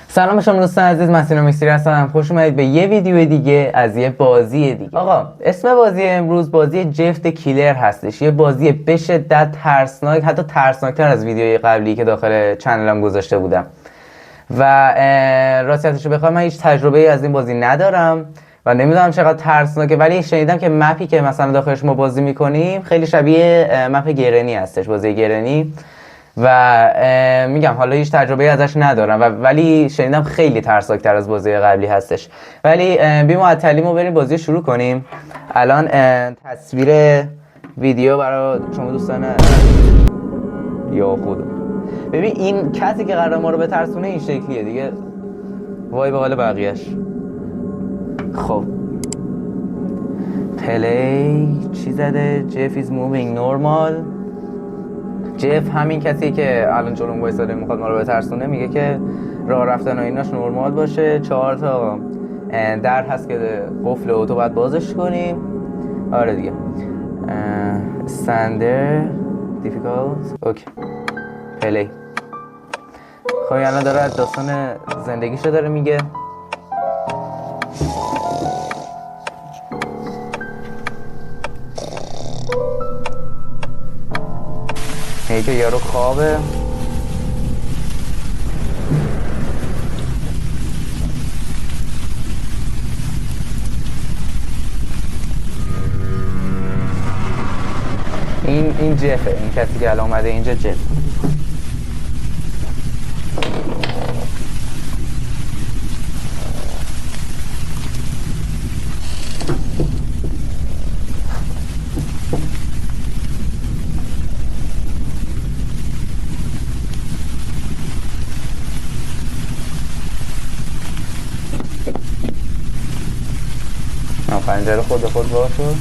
سلام شما دوستان عزیز، مسین میستری هستم. خوش اومدید به یه ویدیو دیگه از یه بازی دیگه. آقا اسم بازی امروز بازی جفت کیلر هستش. یه بازی به شدت ترسناک، حتی ترسناکتر از ویدیوی قبلی که داخل چنلم گذاشته بودم. و راستیتش رو بخوام من هیچ تجربه از این بازی ندارم و نمیدونم چقدر ترسناکه، ولی شنیدم که مپی که مثلا داخلش ما بازی میکنیم خیلی شبیه مپ گرنی هستش، بازی گرنی. و میگم حالا هیچ تجربه ازش ندارم ولی شنیدم خیلی ترسناکتر از بازی قبلی هستش. ولی بی معطلی ما بریم بازی شروع کنیم. الان تصویر ویدیو برای شما دوستان یا خدا. ببین این کسی که قرار ما رو بترسونه این شکلیه دیگه، وای به حال بقیه‌اش. خب پلی چی زده؟ جف is moving normal. جف همین کسیه که الان جلوم وایساده میخواد ما رو بترسونه، میگه که راه رفتن و ایناش نرمال باشه. 4 تا در هست که قفل اتو باید بازش کنیم. آره دیگه. standard difficult اوکی پلی. خب الان داره داستان زندگیشو داره میگه. میگه که یارو خوابه. این جفه، این کسی که الان اومده اینجا جف. پنجره خود به خود باز شد.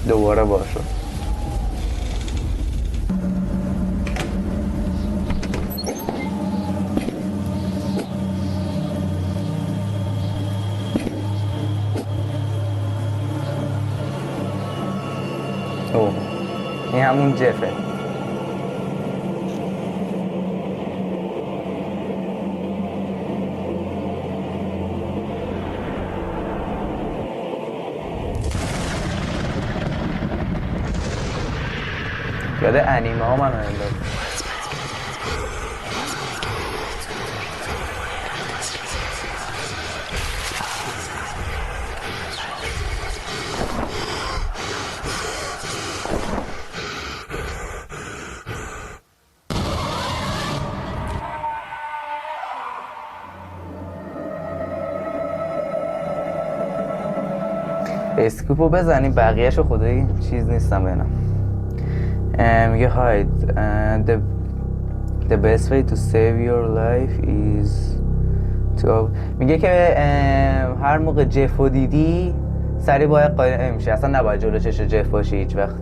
دوباره باز شد. اوه این همون جفه. یاد انیمه ها منو انداز. اسکوپو بزنیم، بقیهشو خدایی چیز نیستم بینم. میگه hide the best way to save your life is to میگه که هر موقع جفو دیدی سری باید قایم میشه، اصلا نباید جلو چش جف باشی هیچ وقت،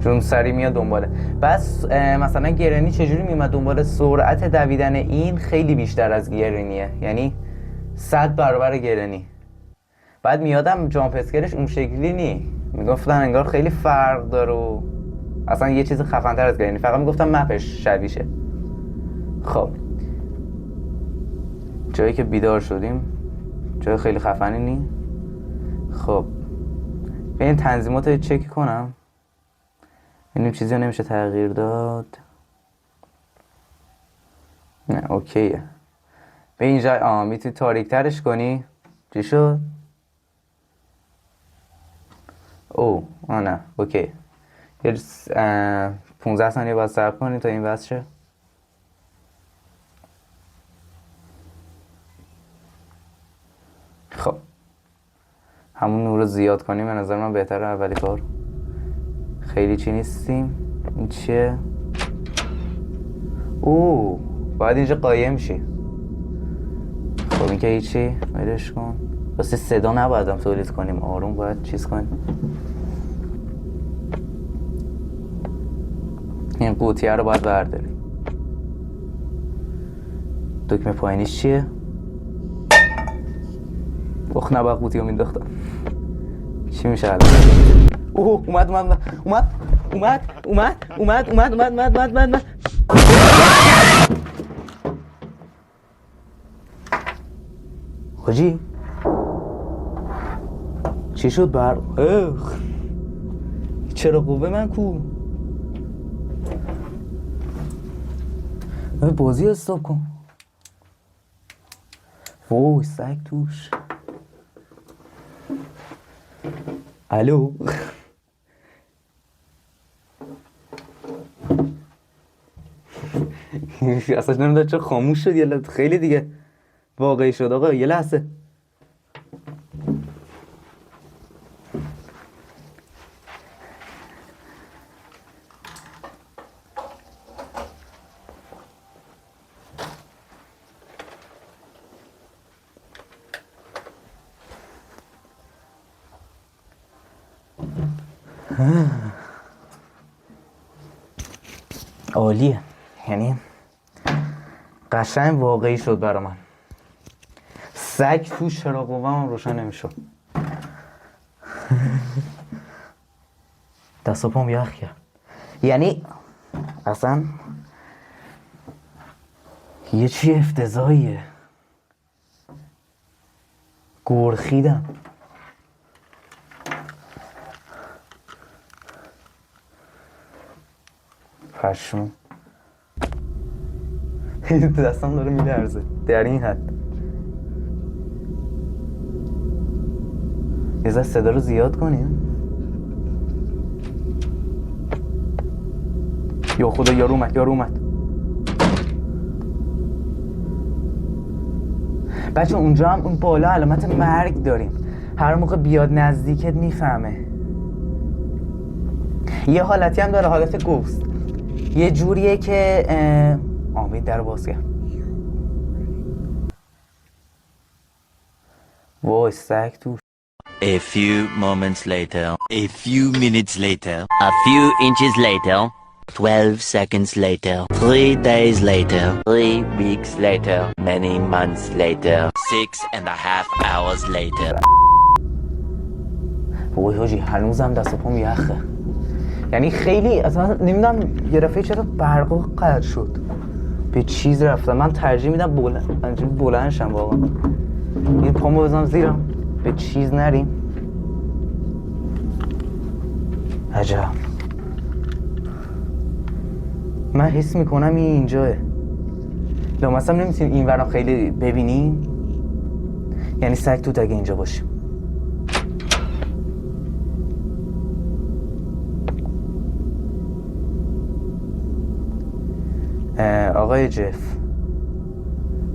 چون سری میاد دنباله. بس مثلا گرنی چجوری میومد دنباله؟ سرعت دویدن این خیلی بیشتر از گرنیه، یعنی 100 برابر گرنی. بعد میادم جامپ اسکرش اون شکلی نی، میگفتن انگار خیلی فرق داره و اصلا یه چیز خفن‌تر از گرنی، فقط میگفتم مپش شبیشه. خب جایی که بیدار شدیم جای خیلی خفنی نی. خب به این تنظیمات رو چک کنم ببینیم چیزی رو نمیشه تغییر داد. نه اوکیه. به اینجا میتونی تاریک ترش کنی. چی شد؟ او نه اوکی. یه 15 ثانیه باید صبر کنیم تا این وصل شه. خب همون نور رو زیاد کنیم به نظر من بهتره. اولی کار خیلی چی نیستیم. این چیه؟ او باید اینجا قایم شی. خب این که هیچی میرش کن. واسه صدا نبایدم تولید کنیم، آروم باید چیز کنیم. این قوطیه رو باید برداریم. دکمه پایینیش چیه؟ اخ نباید قوطی رو مینداختم. چی میشه الان؟ اوه اومد. حاجی چی شد چرا قوه من کو؟ بازی استاپ کن. وای سگ توش. الو اصلا نمیدونم چرا خاموش شد. یه خیلی دیگه واقعی شد. آقا یه لحظه عالیه. یعنی قشنگ واقعی شد برا من. سگ تو چراغ قوه‌م روشن نمیشد. دست و پام یخ کرد. یعنی اصلا یه چی افتضاحیه. گرخیدم. پشمون دستم داره میلرزه در این حد. یه ذره صدا رو زیاد کنیم. یا خدا یارو اومد. بچه اونجا هم اون بالا علامت مرگ داریم. هر موقع بیاد نزدیکت میفهمه. یه حالتی هم داره، حالت گوست. یه جوریه که آمید در باز کرد. وای سگ تو. A few moments later, a few minutes later, a few inches later, 12 seconds later, 3 days later, 3 weeks later, many months later, 6.5 hours later. وای حاجی هنوزم دست و پام یخه. یعنی خیلی اصلا نمیدونم یه دفعه چرا برقا قطع شد. به چیز رفتم. من ترجیح میدم بلند شم واقعا. این پامو بزنم زیرم به چیز نریم. عجب. من حس میکنم این اینجاه. لامصب نمیتونیم این ورم خیلی ببینیم. یعنی سگ تو اگه اینجا باشیم. آقای جف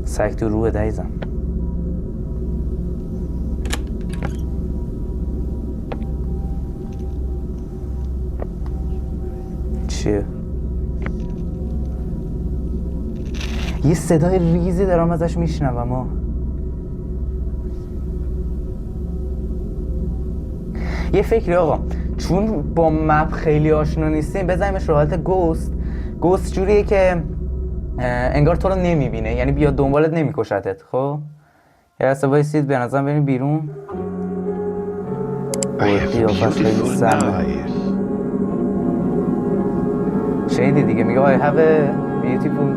سگ تو روه دایزم. چیه؟ یه صدای ریزی دارم ازش میشنوم. اما یه فکری آقا، چون با مپ خیلی آشنا نیستیم بزنیمش رو حالت گوست جوریه که انگار تو رو نمیبینه. یعنی بیاد دنبالت نمیکشتت. خب یه لحظه وایسید به نظرم بریم بیرون. قیافش خیلی سرمه. شنیدی دیگه میگه I have a beautiful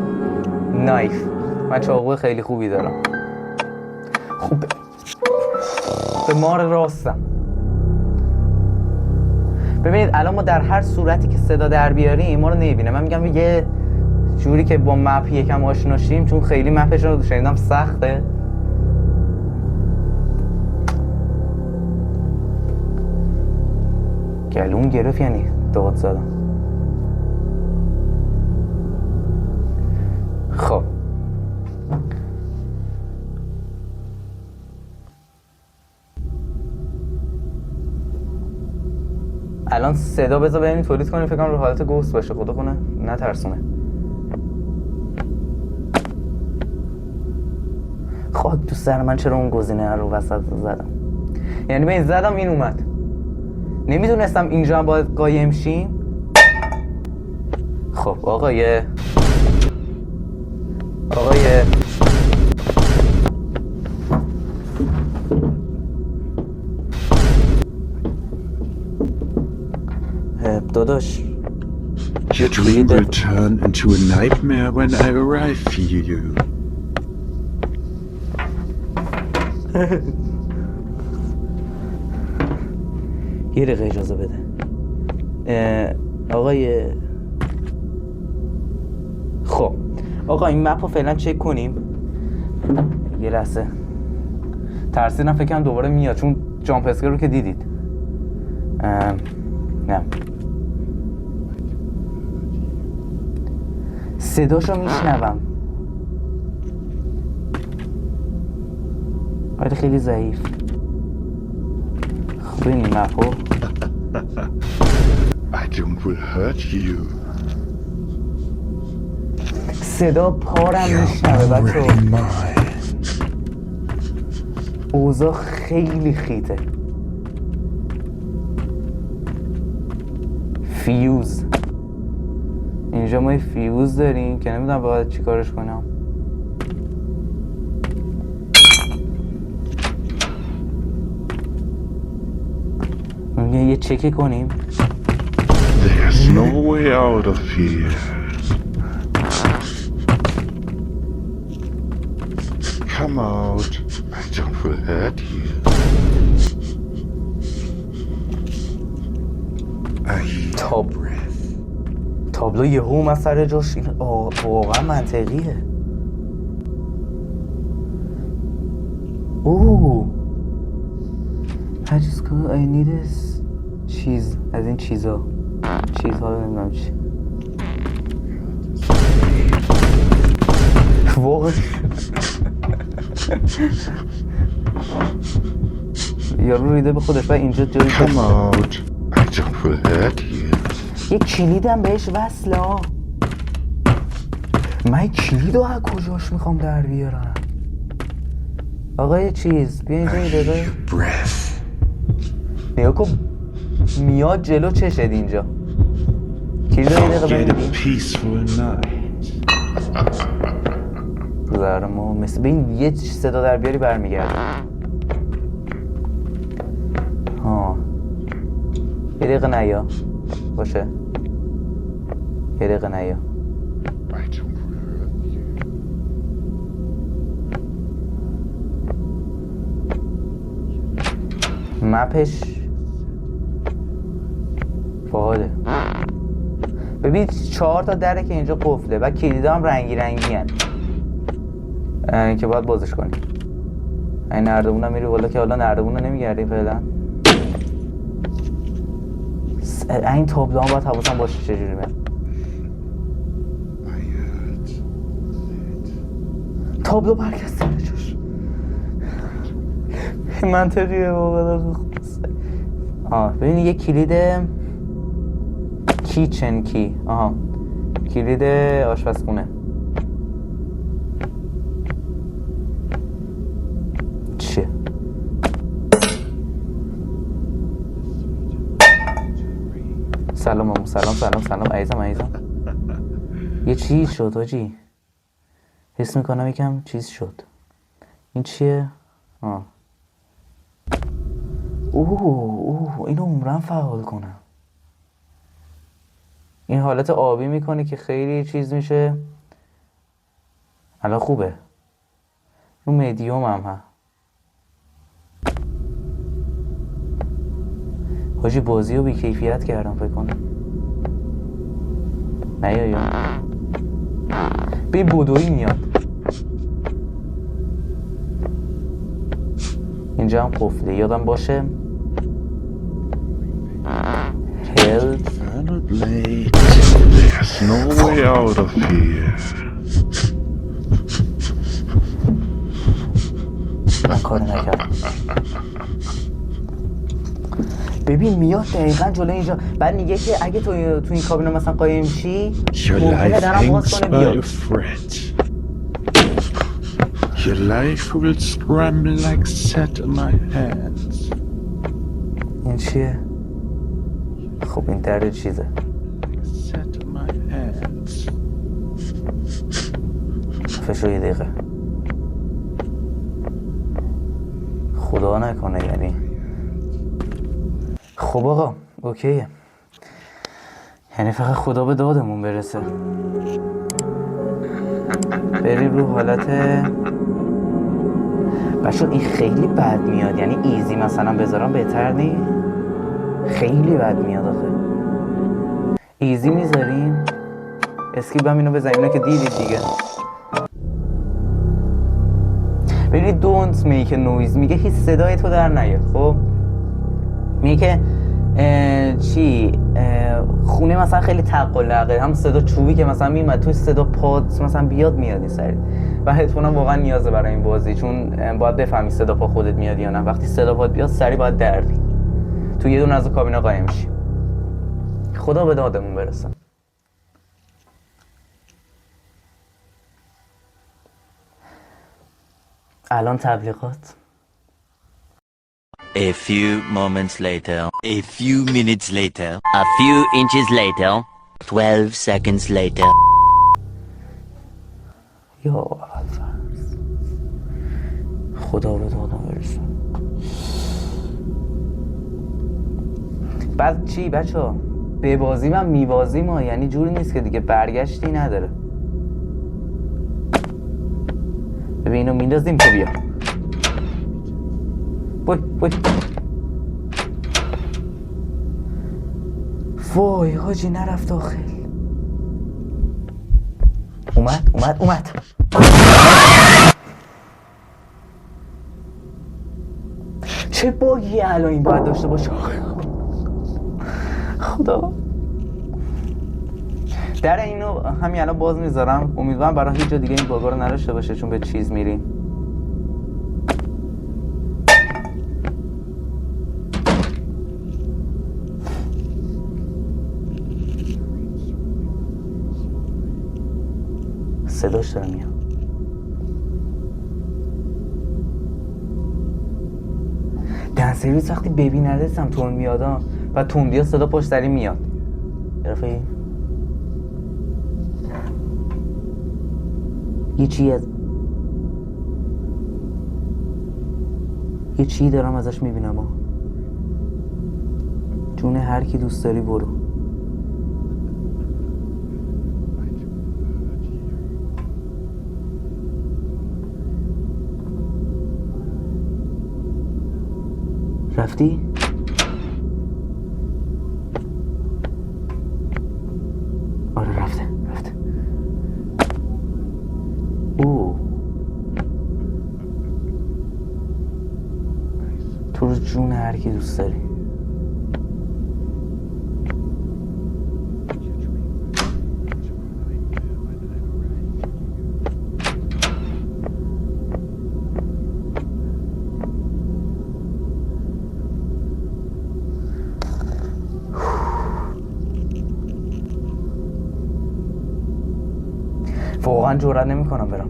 knife. من چاقو خیلی خوبی دارم. خوبه به مار راستم. ببینید الان ما در هر صورتی که صدا در بیاریم ما رو نمیبینه. من میگم یه جوری که با مپ یکم آشنا شیم، چون خیلی مپش رو شنیدم سخته. گلوم گرفت یعنی داد زدم. خب الان صدا بذار بریم تولید کنیم. فکر کنم رو حالت گوست باشه. خدا کنه نترسونه. خاک تو سر من چرا اون گزینه رو وسط زدم. یعنی به این زدم این اومد. نمیدونستم اینجا هم باید قایم شیم. خب آقای داداش Your dream will turn into a nightmare when I arrive for you. یه دقیقه اجازه بده. آقای خب آقا این مپ رو فعلا چک کنیم. یه لحظه ترسیدم فکرم دوباره میاد چون جامپ اسکر رو که دیدید. نه صداشو میشنوم ولی خیلی ضعیف. خب این مپ رو I don't will hurt you. صدا پارم You're میشنوه بچه. already mine. اوضاع خیلی خیته. فیوز اینجا ما یه فیوز داریم که نمیدونم باید چی کارش کنم. یه چکی کنیم. There's no way out of here. Come out. I don't will hurt you. I hear Top. your breath. تابلو یهو اومد سر جاش. این واقعا منطقیه. اوه هرچیز که I need is چیز از این چیزها رو نمیدونم چی واقعا یارو ریده به خودش و اینجا جایی Come out. I don't will hurt you. یه کلیدم بهش وصله. من کلیدو از کجاش میخوام در بیارم. آقای چیز بیا اینجا I یه hear دقیقه your breath. نیا کن میاد جلو چشد اینجا. کلیدو یه دقیقه Get a ببینی peaceful night. زهرمو مثل به این یه صدا در بیاری برمیگرد. ها یه دقیقه نیا باشه. یه دقیقه نیا. I don't will hurt you. مپش فعاله. ببین 4 تا دره که اینجا قفله و کلیدا هم رنگی رنگی هن که باید بازش کنیم. این نردبون هم میری بالا که حالا نردبون رو نمیگردی فعلا. این تابلو هم باید حواسم باشه چجوری میاد. I heard it. تابلو برگشت سر جاش. منطقیه واقعا. ببین یه کلید کیچن کی. کلید آشپزخونه. چیه؟ سلام سلام عزیزم. یه چیز شد حاجی. حس میکنم یکم چیز شد. این چیه؟ اوه اینو عمرم فعال کنم. این حالت آبی میکنه که خیلی چیز میشه. الان خوبه. رو مدیوم هم حاجی بازی رو بی کیفیت کردم فکر کنم. نه یا بی بودویی میاد. اینجا هم قفله یادم باشه. Help. Finally, there's no way out of here. من کاری نکردم. ببین میاد دقیقا جلو اینجا. بعد میگه که اگه تو این کابینه مثلا قایم شی Your ممکنه life درم باز hangs کنه by a بیاد. thread. Your life will scramble like sand in my hands. این چیه؟ خب این درد چیزه. Sand in my hands. فشو یه دقیقه. خدا نکنه یعنی. خب آقا اوکیه. یعنی فقط خدا به دادمون برسه. بریم رو حالت بچه. این خیلی بد میاد، یعنی ایزی مثلا بذارم بهتر نی؟ خیلی بد میاد آخه. ایزی میذاریم، اسکیپ هم اینو بزنیم، اینو که دیدید دیگه. ببینید don't make a noise میگه هیچ صدای تو در نیاد. خب میگه چی خونه مثلا خیلی تق و لقه، هم صدا چوبی که مثلا میومد توی صدا پات مثلا بیاد میاد این سری. و هدفون هم واقعا نیازه برای این بازی، چون باید بفهمی صدا پا خودت میاد یا نه. وقتی صدا پات بیاد سری باید دردی تو یه دونه از کابینا قایم شی. خدا به دادمون برسه. الان تبلیغات. A few moments later. A few minutes later. A few inches later. 12 seconds later. یا فرز. خدا به دادم برسه. بعد چی بچه ها؟ به بازی من میبازی ما، یعنی جوری نیست که دیگه برگشتی نداره. ببین اینو میندازیم تو بیا. بای وای حاجی نرفت داخل. اومد چه باگی الان این باید داشته باشه. خدا در اینو همین الان باز میذارم، امیدوارم برای هیچ جا دیگه این باگا رو نداشته باشه، چون به چیز میریم. صداش داره میاد. دن سرویس وقتی ببین ندستم تون میادم و تون بیاد صدا پشت سری میاد. رفیقی یه چی دارم ازش میبینم ها. جون هر کی دوست داری برو. رفتی؟ آره رفته. اوه تو رو جون هر کی دوست داری. واقعا جرئت نمی‌کنم برم.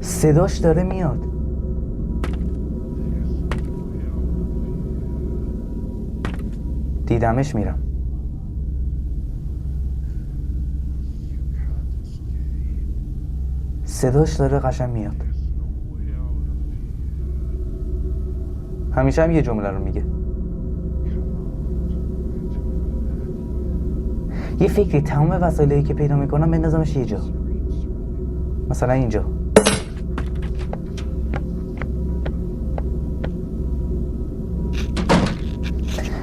صداش داره میاد. دیدمش میرم. صداش داره قشنگ میاد. همیشه هم یه جمله رو میگه. یه فکری تمام وسایلی که پیدا میکنم بندازمش یه جا، مثلا اینجا.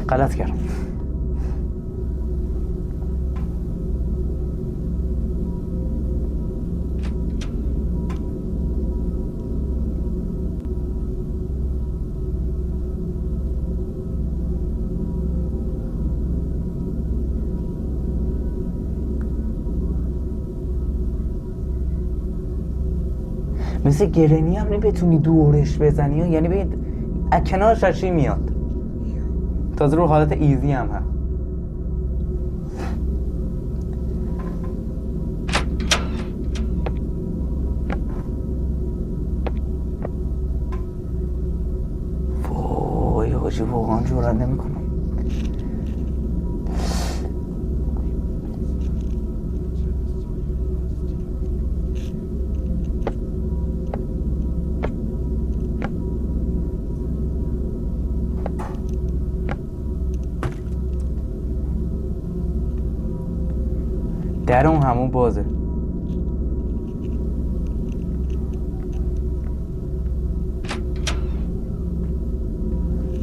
غلط کردم. مثل گرنی هم نمیتونی دورش بزنی، یعنی ببین از کنارش چی میاد. تازه رو حالت ایزی هم هست. وای حاجی واقعا جرئت نمیکنم. در اون همون بازه.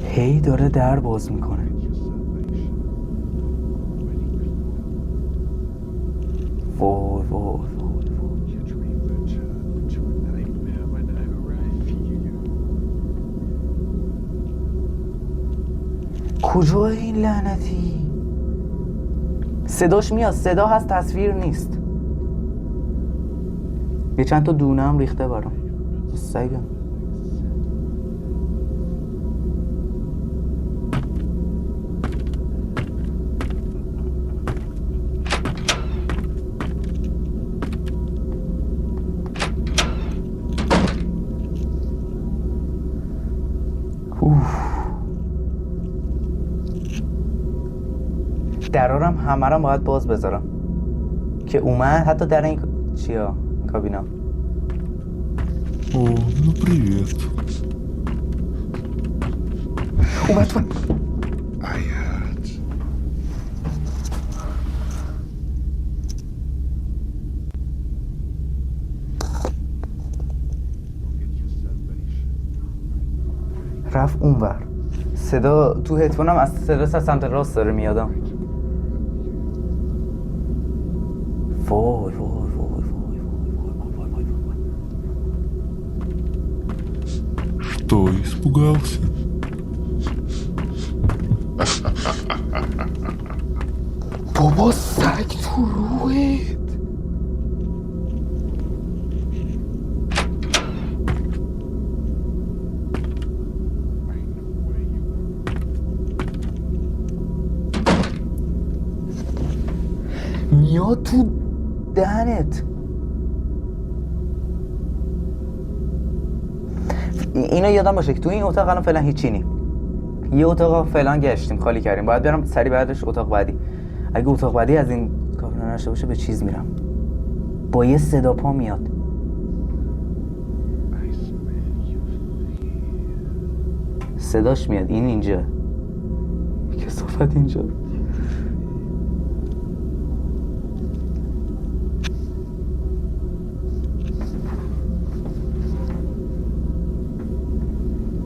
هی داره در باز میکنه. وای وای وای وای. Your dream will turn into a nightmare when I arrive here. کجای این لعنتی؟ صداش میاد، صدا هست تصویر نیست. یه چند تا دونه هم ریخته برام. سگم. درارم همه رو باید باز بذارم که اومد حتی در این چیا کابینا. О, ну привет. اومد I heard. Get your salvation. رفت اونور. صدا تو هدفونم از صدا سمت راست داره میادم. وای وای وای وای وای وای وای. Что, испугался? بابا سگ تو روحت. میاد تو دهنت. اینو یادم باشه که تو این اتاق الان فعلا هیچی نی. یه اتاق فعلا گشتیم خالی کردیم. باید برم سری بعدش اتاق بعدی. اگه اتاق بعدی از این کابینا نشته باشه به چیز میرم. با یه صدا پا میاد. I smell you fear. صداش میاد. این اینجا کثافت اینجا.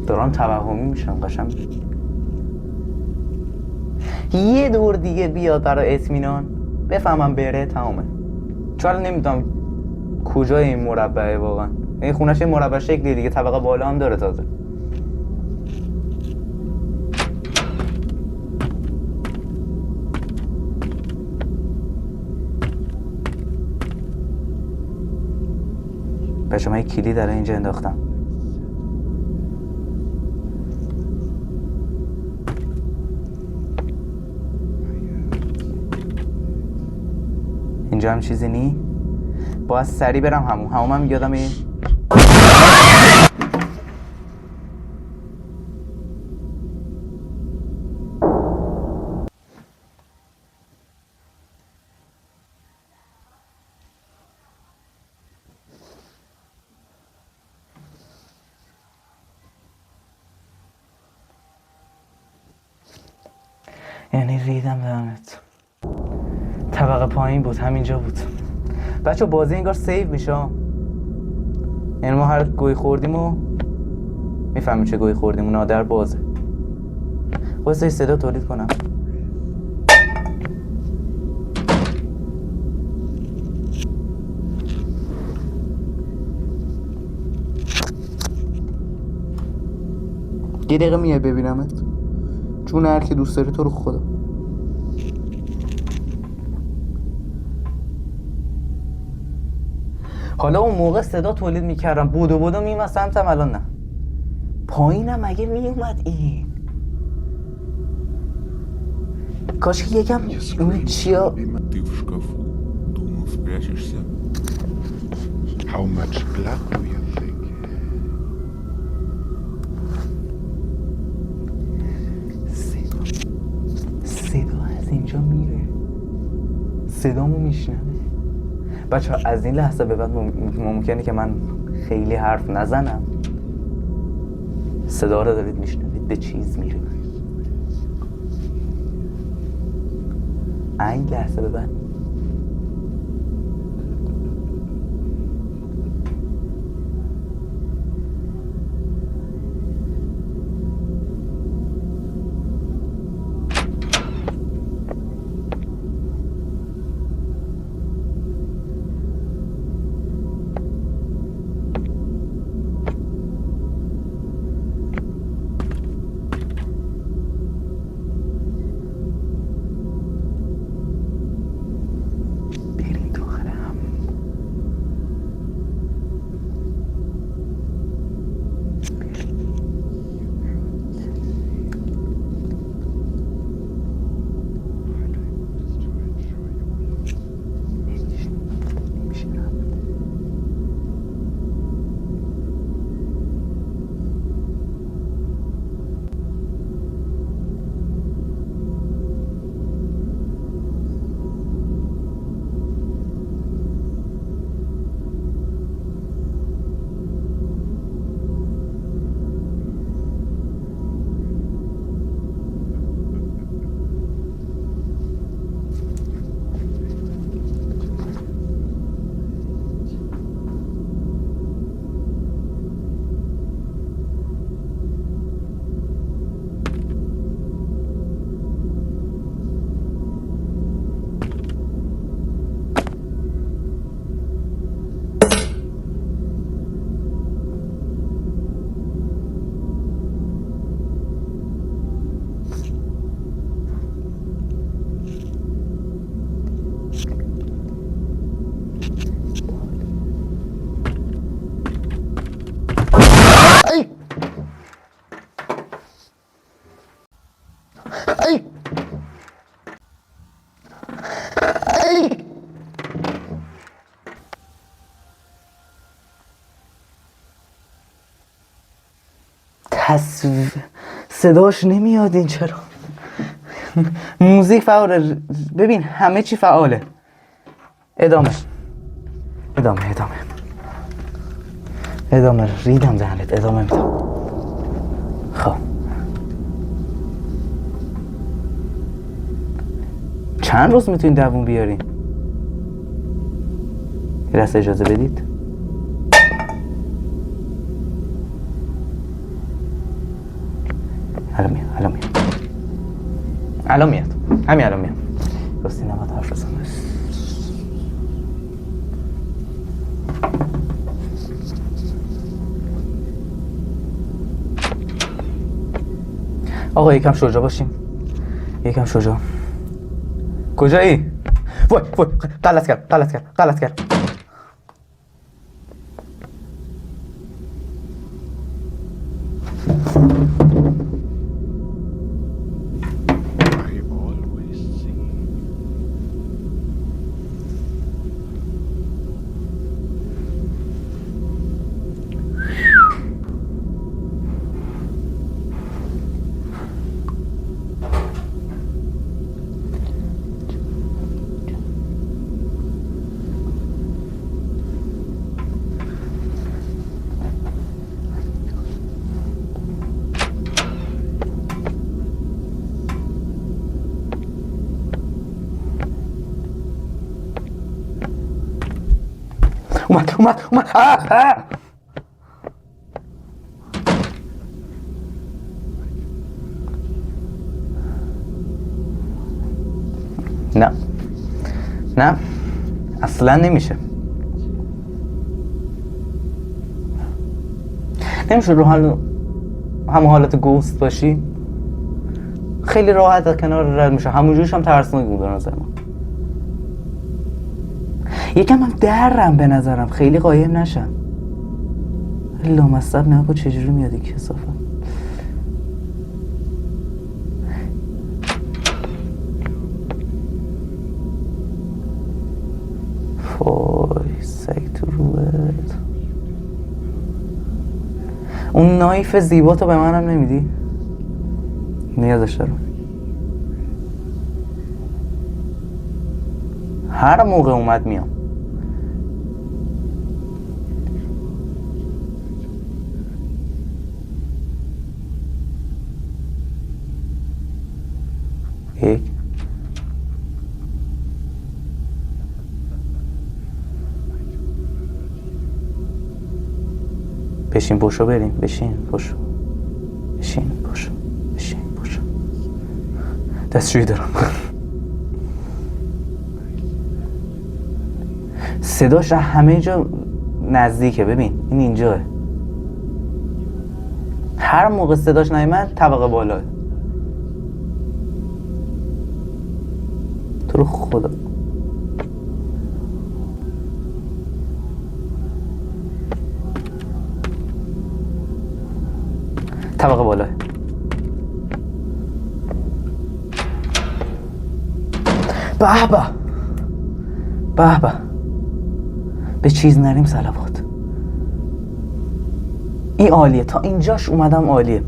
دارم توهمی میشم قشنگ. یه دور دیگه بیاد برای اطمینان بفهمم بره تمامه. چون نمیدونم کجای این مربعه واقعا. این خونش یه مربع شکلی دیگه، طبقه بالا هم داره تازه. بچه من یه کلید داره اینجا انداختم. اینجا هم چیزی نی؟ باید سریع برم همون هم یادم این یعنی ریدم دهنت. طبقه پایین بود، همینجا بود. بچه بازی انگار سیو میشه. یعنی ما هر گوی خوردیم و میفهمیم چه گوی خوردیم و نادر بازه. واسه صدا تولید کنم. یه دقیقه میای ببینمت. چون هر کی دوست داری تو رو خدا. حالا اون موقع صدا تولید میکردم بودو میومد سمتم، الان نه. پایینم مگه میومد این؟ کاش که یکم این چیا Ты в шкафу. Думал, спрячешься. How much blood do you think? صدا از اینجا میره. صدامو میشنوه. بچه ها از این لحظه به بعد ممکنه که من خیلی حرف نزنم. صدا رو دارید میشنوید، به چیز میره. این لحظه به بعد پس صداش نمیاد این چرا؟ موزیک فعاله، ببین همه چی فعاله. ادامه ریدم دهنت، ادامه میدم. خب چند روز میتونین دووم بیارین؟ یه لحظه اجازه بدید. الان میاد همین الان میاد. راستی نباید حرف بزنم. آقا یکم شجاع باشیم، یکم شجاع. کجایی؟ وای غلط کرد. I always see. اومد. نه اصلا نمیشه رو همون حالت گوست باشی خیلی راحت از کنار رد میشه. همونجوریش هم ترسناک بود به نظر من. یکم هم درم به نظرم خیلی قایم نشم. لامصب نگو چجوری میاد این کثافت. وای سگ تو روت. اون نایف زیبا تو به منم نمیدی؟ نیازش دارم. هر موقع اومد میام. یک بشین پشو بریم. بشین پشو دستشویی دارم. صداش همه جا نزدیکه. ببین این اینجاه. هر موقع صداش نیامد طبقه بالاه. تو رو خدا طبقه بالاه. به به چیز نریم صلوات. این عالیه. تا اینجاش اومدم عالیه.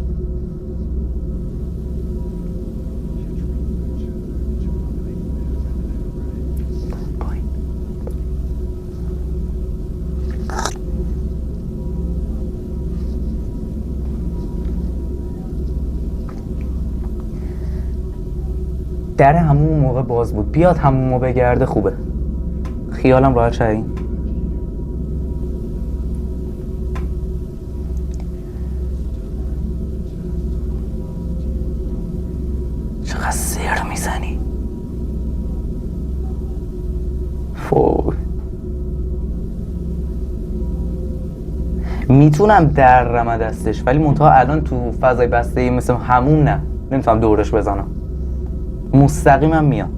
در همون موقع باز بود. بیاد همون موقع بگرده خوبه. خیالم راحت شه. این چقدر سر میزنی. میتونم درم دستش ولی منتها الان تو فضای بسته مثل همون نمیتونم دورش بزنم. مستقیمم میاد.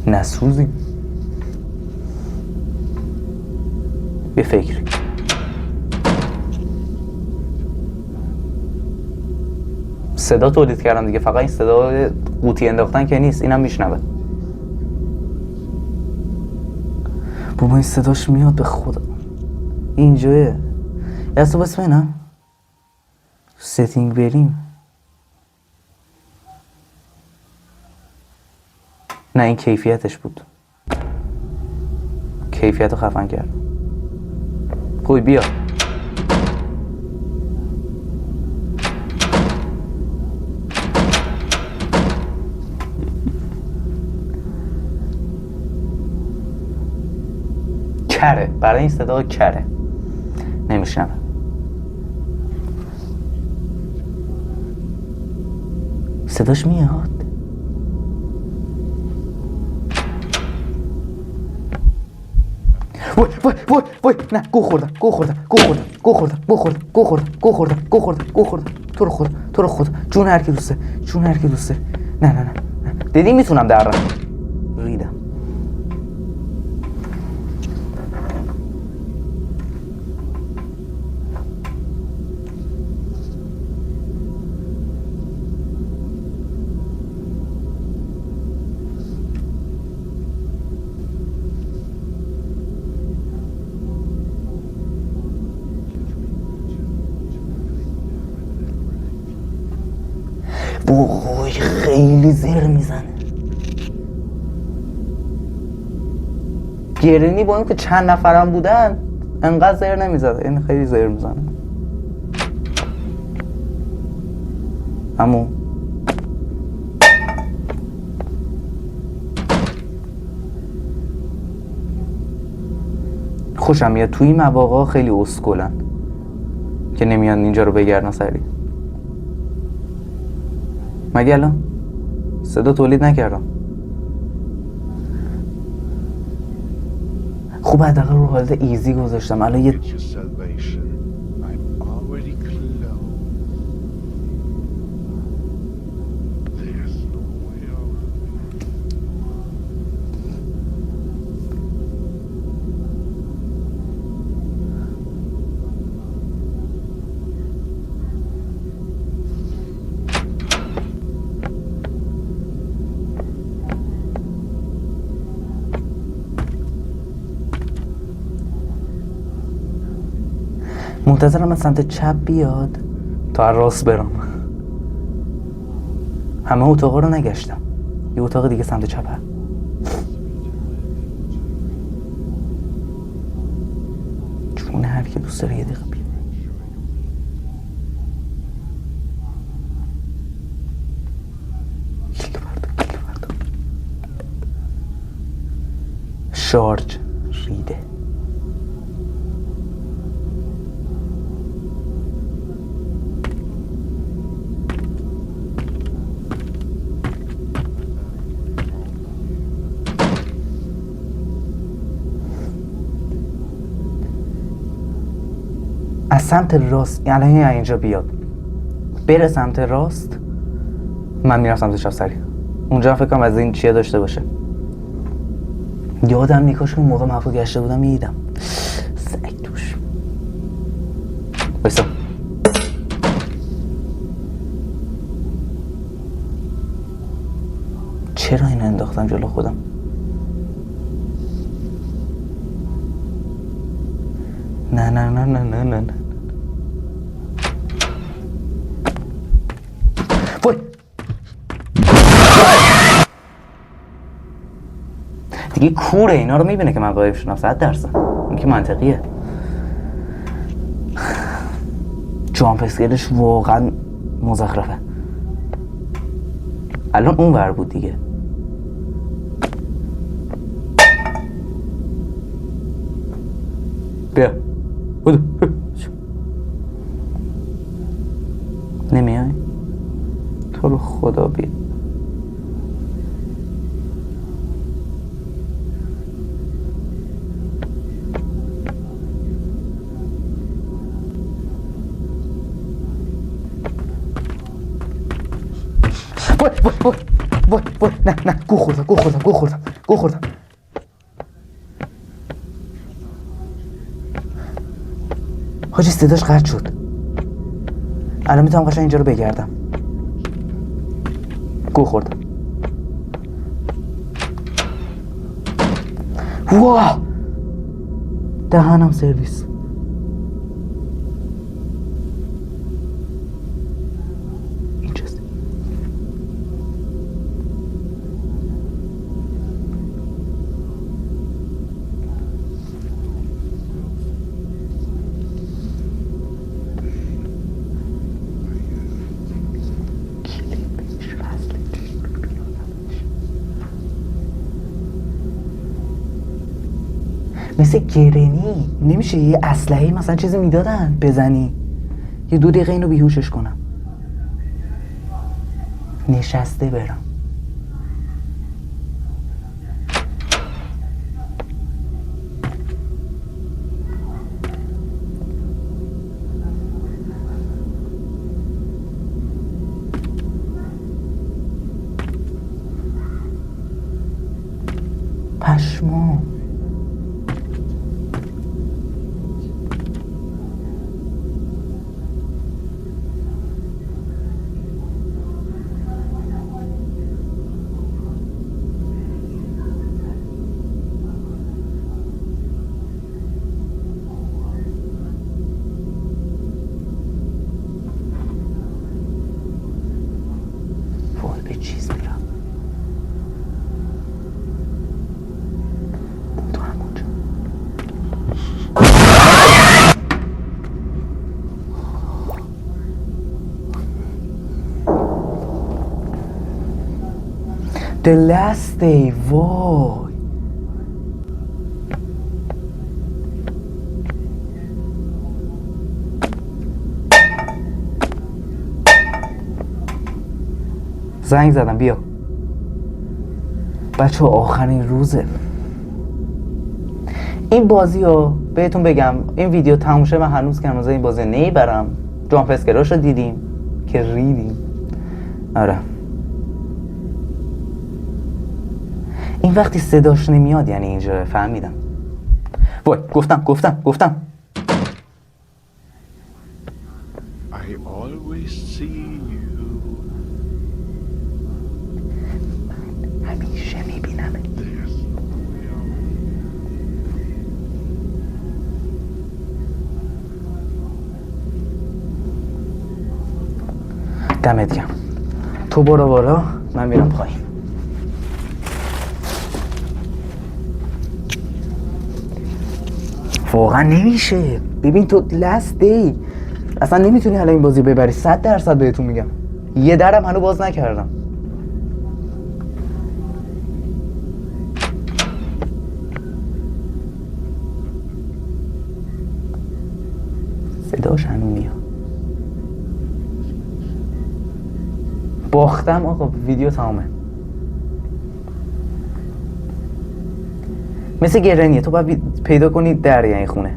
نسوزی به فکری. صدا تولید کردم دیگه، فقط این صدا قوطی انداختن که نیست، اینم میشنوه. بابا این صداش میاد به خدا اینجایه. یاسو بس بینم ستینگ بریم. نه این کیفیتش بود، کیفیت رو خفن کرد. خوبی بیا. کره، برای این صدا کره، نمیشنم. صداش میاد. وای وای وای وای، نه گو خوردم گو خوردم گو خوردم گو خوردم گو خوردم گو خوردم گو خوردم گو خوردم گو خوردم. تو رو خدا تو رو خدا، جون هر کی دوسته، جون هر کی دوسته. نه نه نه نه، دیدی میتونم در ریدم. وای خیلی زر میزنه. گرینی با این که چند نفرم بودن انقدر زر نمیزده، این خیلی زر میزنه. امو خوشم میاد توی این مواقع خیلی اسکلن که نمیان اینجا رو بگردن سریع. مگه الان صدا تولید نکردم؟ خوب حداقل رو حالت ایزی گذاشتم. الان یه Your salvation. I'm already close. There's no way out. منتظرم از سمت چپ بیاد تا راست برم. همه اتاقا رو نگشتم، یه اتاق دیگه سمت چپ هست. جون هر کی دوست داره یه دقیقه بیاد. کلید بردار. شارژ ریده. از سمت راست، یعنی اینجا بیاد بره سمت راست، من میرم سمت چپ سریع. اونجا فکر کنم از این چیه داشته باشه. یادم نیکاش اون موقع محفوظ گشته بودم میدیدم. سگ توش بایستا. چرا این انداختم جلو خودم؟ نه نه نه نه نه نه نه. وای دیگه کوره، اینا رو میبینه که من غایب شدم 100%. این که منطقیه. جامپ اسکیلش واقعا مزخرفه. الان اون ور بود دیگه. بیا بودو. نمیای؟ تو رو خدا بیا. وای نه نه، گو خوردم. حاجی صداش قطع شد. الان میتونم قشنگ اینجا رو بگردم. گو خوردم. واه دهنم سرویس. مثل گرنی نمیشه یه اسلحه مثلا چیزی میدادن بزنی یه 2 دقیقه اینو بیهوشش کنم نشسته برم. پشمام. وای به چیز میرم. تو همونجا. The last day. وای زنگ زدم بیا بچه آخرین روزه این بازی رو بهتون بگم. این ویدیو تموم شه من هنوز که هنوز این بازی نمیبرم. جامپ اسکراش رو دیدیم که ریدیم. آره این وقتی صداش نمیاد یعنی اینجا فهمیدم. وای گفتم I always see you. همیشه میبینم. There's دمت گرم. تو برو بالا من میرم پایین. واقعا نمیشه. ببین تو last day اصلا نمیتونی حالا این بازی ببری. 100% بهتون میگم. یه درم هنو باز نکردم. صداش هنو میاد. باختم آقا. ویدیو تمامه. مثل گرنیه. تو باید پیدا کنی در یعنی خونه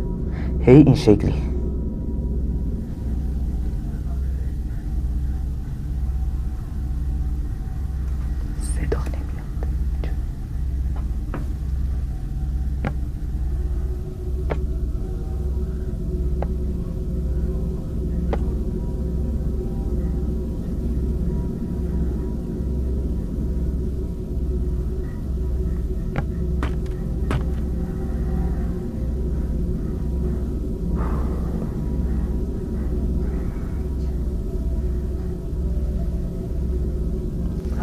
هی این شکلی. صدا نمیاد.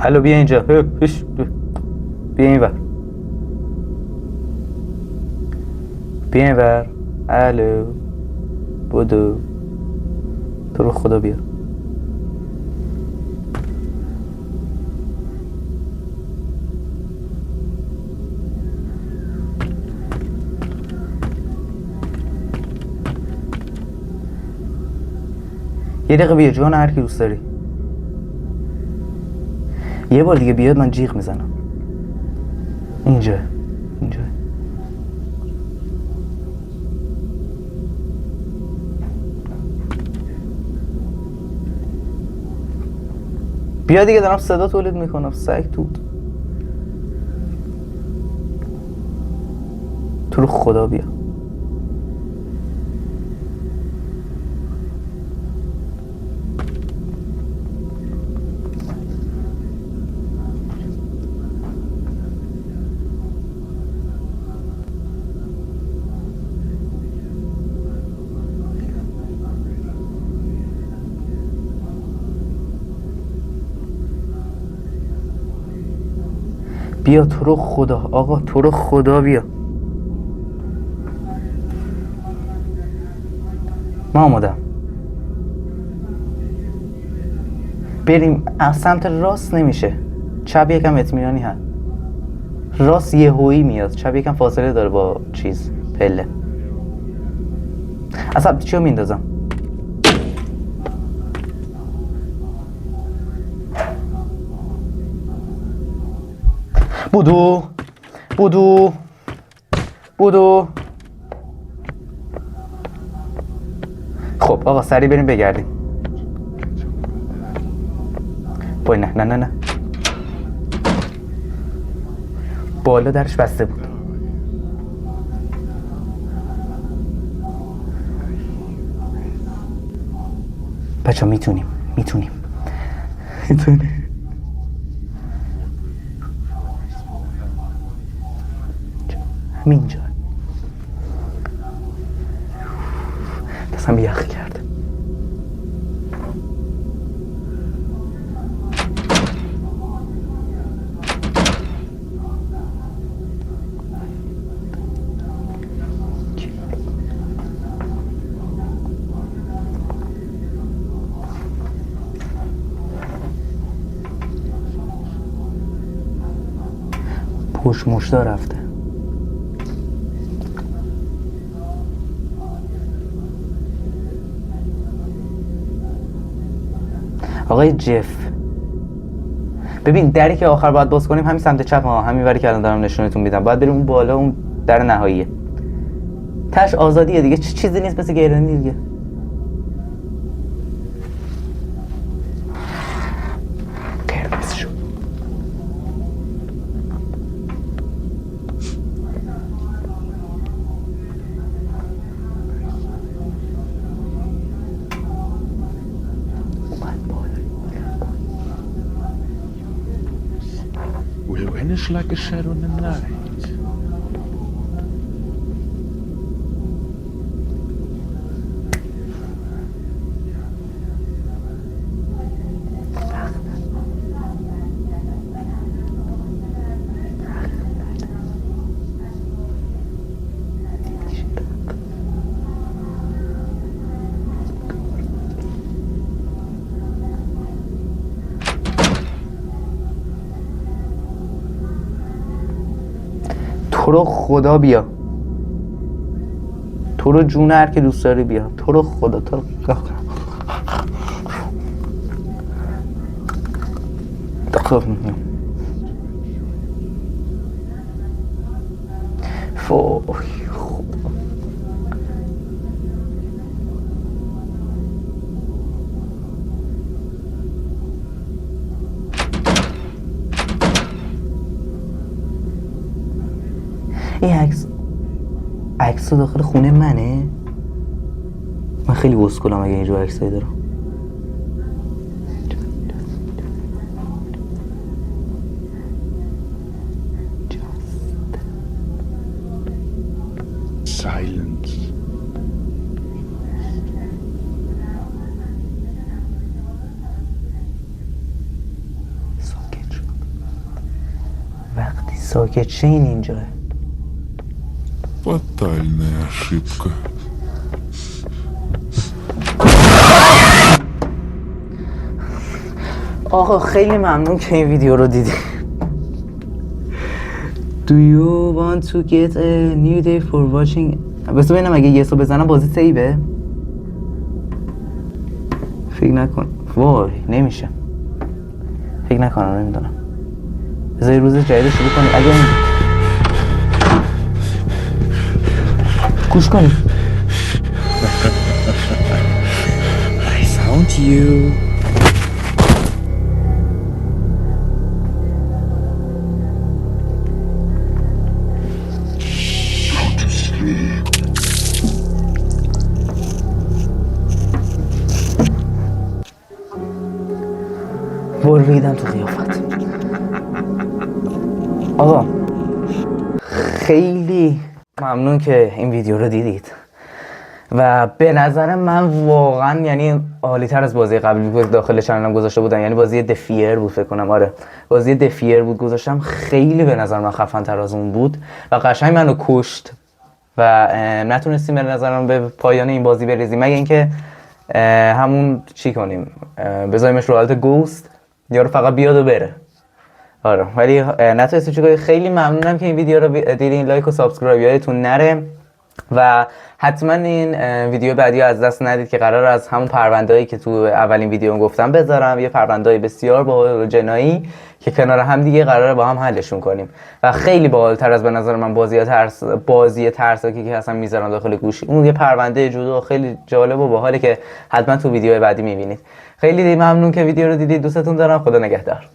الو بیا اینجا. بیا این ور. بیا این ور. الو بودو. تو رو خدا بیا. یه دقیقه بیا جان هر کی دوست داری. یه بار دیگه بیاد من جیغ میزنم. اینجا بیا دیگه دارم صدا تولید میکنم. سگ توت. تو رو خدا بیا. بیا تو رو خدا آقا، تو رو خدا بیا. من آمادم. بریم. از سمت راست نمیشه، چپ یکم اطمینانی هست. راست یهویی میاد، چپ یکم فاصله داره با چیز پله. اصلا چیو میندازم؟ بودو بودو بودو. خب آقا سریع بریم بگردیم. وای نه نه نه نه، بالا درش بسته بود. بچه میتونیم همینجا. دستم یخ کرد. پشت مشتا رفته. آقای جف، ببین دری که آخر باید باز کنیم همین سمت چپ ها، همین وری که الان دارم نشونتون میدم. باید بریم اون بالا، اون در نهاییه. تش آزادیه دیگه، چیزی نیست مثل گیرانی دیگه. قرمز شد. Will vanish like a shadow in the night. تو رو خدا بیا، تو رو جون هر که دوست داری بیا، تو رو خدا، تو رو این عکس داخل خونه منه. من خیلی وسکولم اگه اینجور عکسایی دارم. Silence. ساکت شد. وقتی ساکت شه این اینجاه. Фатальная ошибка. آقا خیلی ممنون که این ویدیو رو دیدی. Do you want to get a new day for watching؟ بس ببینم اگه یسو بزنم بازی سیبه؟ فکر نکن. وای نمیشه. فکر نکنم، نمیدونم. بذار روز جدید شروع کنیم. اگه گوش کنیم. I found you. ریدم تو قیافت. آقا خیلی ممنون که این ویدیو رو دیدید. و به نظر من واقعا یعنی عالی تر از بازی قبلی بود داخل چنلم گذاشته بودن. یعنی بازی دفیر بود فکر کنم، آره بازی دفیر بود گذاشتم، خیلی به نظر من خفن تر از اون بود و قشنگ منو کشت و نتونستیم به نظرم به پایان این بازی برسیم، مگه اینکه همون چی کنیم، بذاریمش رو حالت گوست یارو فقط بیاد و بره. آره ولی نتونستیم چیکار. خیلی ممنونم که این ویدیو رو دیدین، لایک و سابسکرایب یادتون نره و حتما این ویدیو بعدی رو از دست ندید که قرار از همون پرونده‌ای که تو اولین ویدیو گفتم بذارم، یه پرونده‌ای بسیار باحال و جنایی که کنار هم دیگه قراره با هم حلشون کنیم و خیلی باحال‌تر از به نظر من بازی ترسناکی که اصلا میذارن داخل گوشی. اون یه پرونده جدا خیلی جالب و باحاله که حتما تو ویدیو بعدی میبینید. خیلی ممنون که ویدیو رو دیدید، دوستتون دارم، خدا نگهدار.